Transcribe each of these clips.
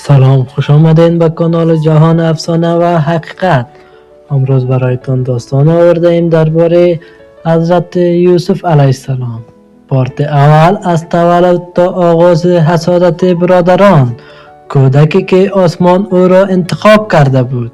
سلام، خوش آمدین به کانال جهان افسانه و حقیقت. امروز برایتان داستان آورده ایم درباره حضرت یوسف علیه السلام. پارت اول از تولد تا آغاز حسادت برادران، کودکی که آسمان او را انتخاب کرده بود.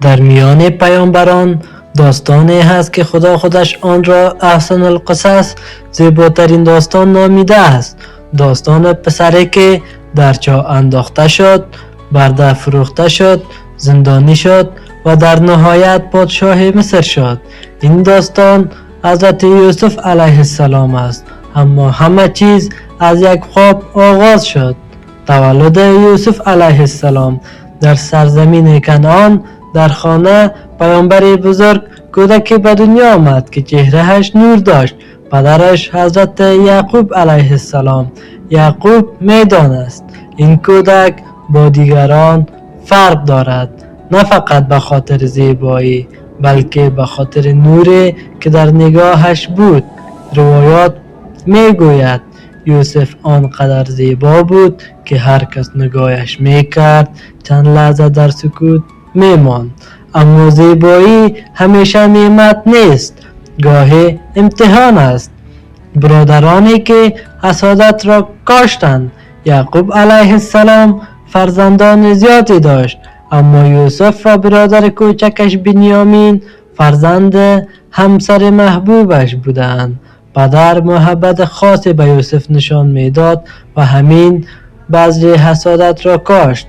در میان پیامبران داستانی هست که خدا خودش آن را احسن القصص، زیباترین داستان نامیده است. داستان پسری که در چاه انداخته شد، برده فروخته شد، زندانی شد و در نهایت پادشاه مصر شد. این داستان حضرت یوسف علیه السلام است، اما همه چیز از یک خواب آغاز شد. تولد یوسف علیه السلام در سرزمین کنعان، در خانه پیامبر بزرگ کودکی به دنیا آمد که چهرهش نور داشت. پدرش حضرت یعقوب علیه السلام. یعقوب میدانست این کودک با دیگران فرق دارد، نه فقط به خاطر زیبایی بلکه به خاطر نوری که در نگاهش بود. روایات میگوید یوسف آنقدر زیبا بود که هر کس نگاهش میکرد چند لحظه در سکوت میماند. اما زیبایی همیشه نعمت نیست، گاهی امتحان است. برادرانی که حسادت را کاشتند. یعقوب علیه السلام فرزندان زیادی داشت، اما یوسف و برادر کوچکش بنیامین فرزند همسر محبوبش بودند. پدر محبت خاصی به یوسف نشان میداد و همین بذر حسادت را کاشت.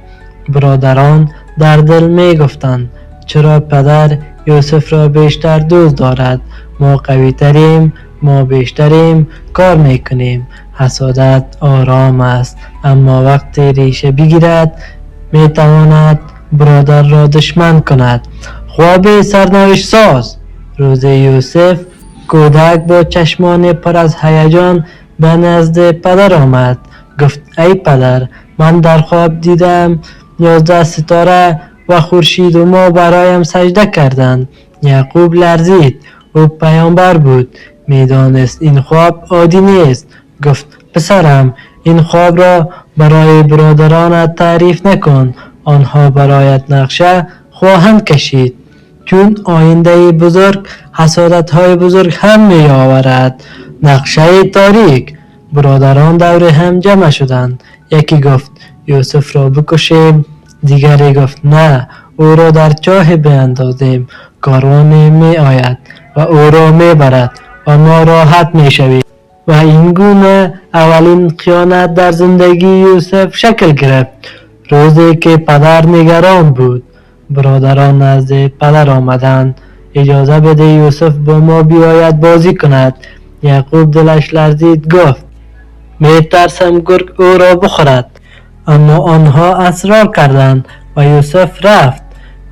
برادران در دل می گفتند چرا پدر یوسف را بیشتر دوست دارد؟ ما قوی تریم، ما بیشتریم کار میکنیم. حسادت آرام است، اما وقتی ریشه بگیرد میتواند برادر را دشمن کند. خواب سرنوشت ساز. روز یوسف کودک با چشمان پر از هیجان به نزد پدر آمد. گفت ای پدر، من در خواب دیدم 11 ستاره و خورشید و ماه برایم سجده کردند. یعقوب لرزید، او پیامبر بود، میدانست این خواب عادی نیست. گفت پسرم، این خواب را برای برادرانت تعریف نکن، آنها برایت نقشه خواهند کشید، چون آینده بزرگ حسادت های بزرگ هم می آورد. نقشه تاریک. برادران دور هم جمع شدند. یکی گفت یوسف را بکشیم، دیگری گفت نه، او را در چاه بیندازیم، کاروان می آید و او را می برد و ما راحت می شویم. و این گونه اولین خیانت در زندگی یوسف شکل گرفت. روزی که پدر نگران بود، برادران نزد پدر آمدند اجازه بده یوسف با ما بیاید بازی کند. یعقوب دلش لرزید، گفت می ترسم گرگ او را بخورد. اما آنها اصرار کردند و یوسف رفت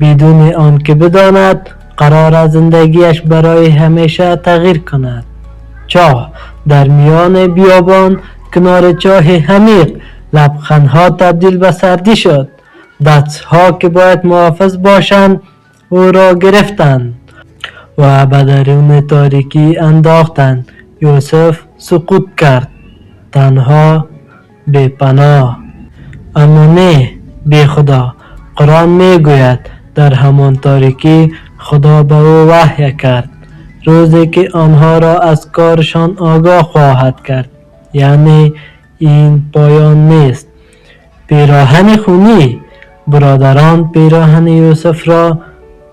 بدون آنکه بداند قرار است زندگیش برای همیشه تغییر کند. چاه. در میان بیابان کنار چاه عمیق لبخندها تبدیل به سردی شد. دستها که باید محافظ باشند او را گرفتند و به درون تاریکی انداختند. یوسف سقوط کرد، تنها، بی پناه، اما نه بی خدا. قرآن می گوید در همان تاریکی خدا به او وحی کرد، روزی که آنها را از کارشان آگاه خواهد کرد. یعنی این پایان نیست. پیراهن خونی. برادران پیراهن یوسف را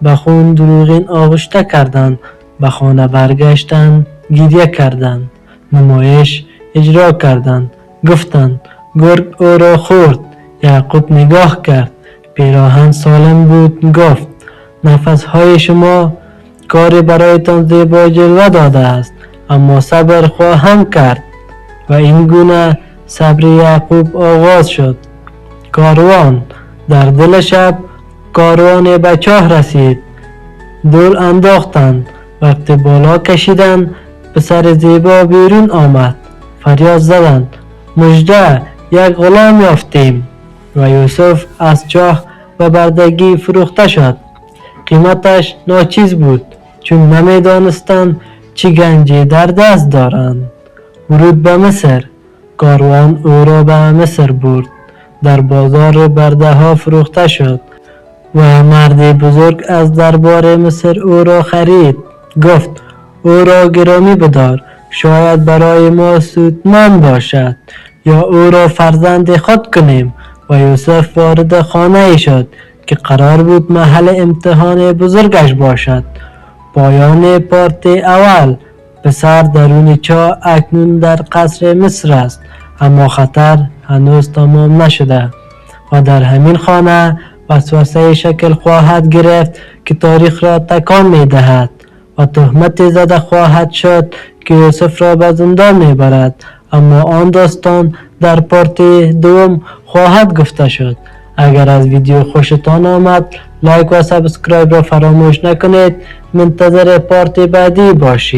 به خون دروغین آغشته کردند. به خانه برگشتند، گریه کردند، نمایش اجرا کردند، گفتند گرگ او را خورد. یعقوب نگاه کرد، پیراهن سالم بود. گفت نفسهای شما کاری برایتان زیبا جلوه داده است، اما صبر خواهم کرد. و این گونه صبر یعقوب آغاز شد. کاروان. در دل شب کاروان به چاه رسید. دول انداختند. وقتی بالا کشیدند پسر زیبا بیرون آمد. فریاد زدند مژده، یک غلام یافتیم. و یوسف از چاه به بردگی فروخته شد. قیمتش ناچیز بود، چون نمیدانستند چه گنجی در دست دارند. ورود به مصر. کاروان او را به مصر برد. در بازار برده ها فروخته شد و مرد بزرگ از دربار مصر او را خرید. گفت او را گرامی بدار، شاید برای ما سودمند باشد یا او را فرزند خود کنیم. و یوسف وارد خانه ای شد که قرار بود محل امتحان بزرگش باشد. پایان پارت اول. پسر درون چاه اکنون در قصر مصر است، اما خطر هنوز تمام نشده و در همین خانه وسوسه شکل خواهد گرفت که تاریخ را تکان می دهد و تهمت زده خواهد شد که یوسف را به زندان می برد. اما آن داستان در پارت دوم خواهد گفته شد. اگر از ویدیو خوشتان آمد لایک و سابسکرایب را فراموش نکنید. منتظر پارت بعدی باشید.